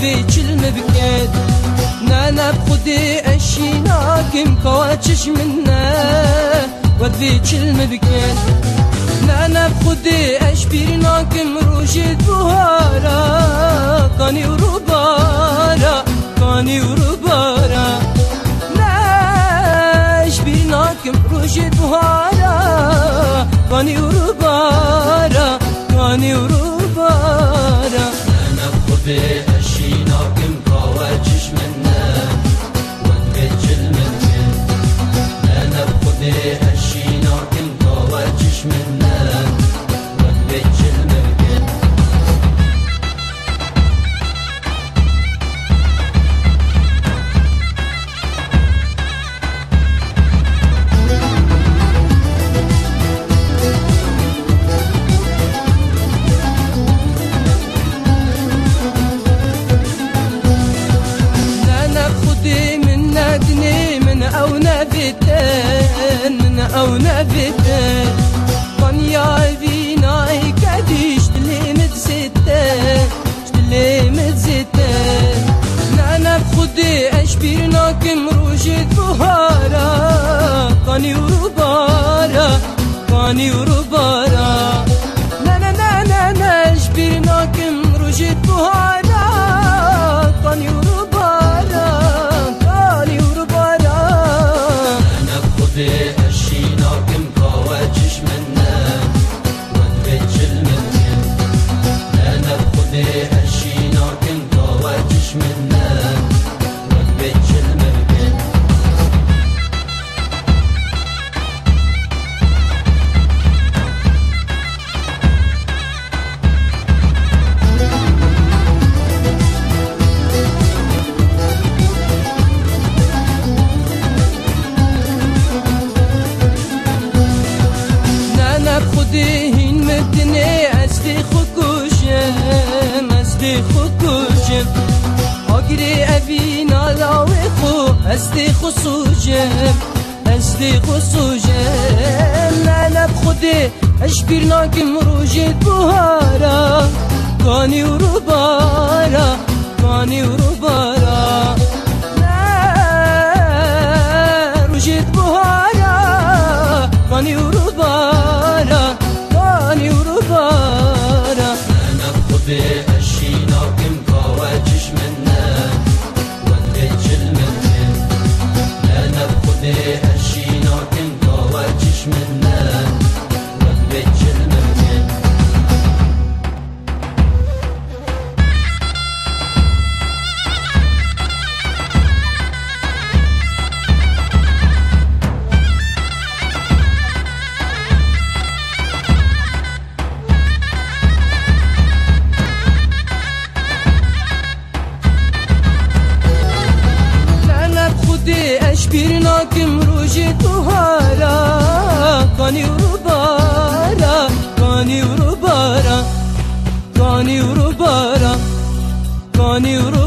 بيك المبكات نانا بخدي أشينا كم كواتش منا ودبيك المبكات نانا بخدي أشبيرنا كم روجد بهارا كاني وربارا كاني وربارا أشبيرنا كم روجد بهارا كاني وربارا كاني وربارا نانا بخدي أشينا كم كواتش منا ودبيك المبكات نانا بخدي أشينا كم كواتش منا ودبيك المبكات أو نبتة طنيا فينا كديش تلمت ستة تلمت ستة نانا بخدي أشبيرنا كم روجد بهارا كاني وربارا كاني وربارا نانا نانا نانا أشبيرنا كم روجد بهارا كاني وربارا كاني وربارا نانا بخدي أشينا كم كواتش منا ودبيك المبكات نانا بخدي أشينا كم كواتش منا ودبيك المبكات خديهن مدني أسدي خكوشم أسدي خكوشم أجري أبينا لاوخو أسدي خصوشم أسدي خصوشم أنا بخدي أشبيرنا كم روجد بهارا كاني وربارا كاني وربارا روجد بهارا كاني وربارا كاني وربارا نانا بخدي أشينا كم كواتش منا ودبيك المبكات نانا بخدي أشينا كم كواتش منا ودبيك المبكات أشبيرنا كم روجد بهارا كاني وربارا كاني وربارا كاني وربارا كاني وربارا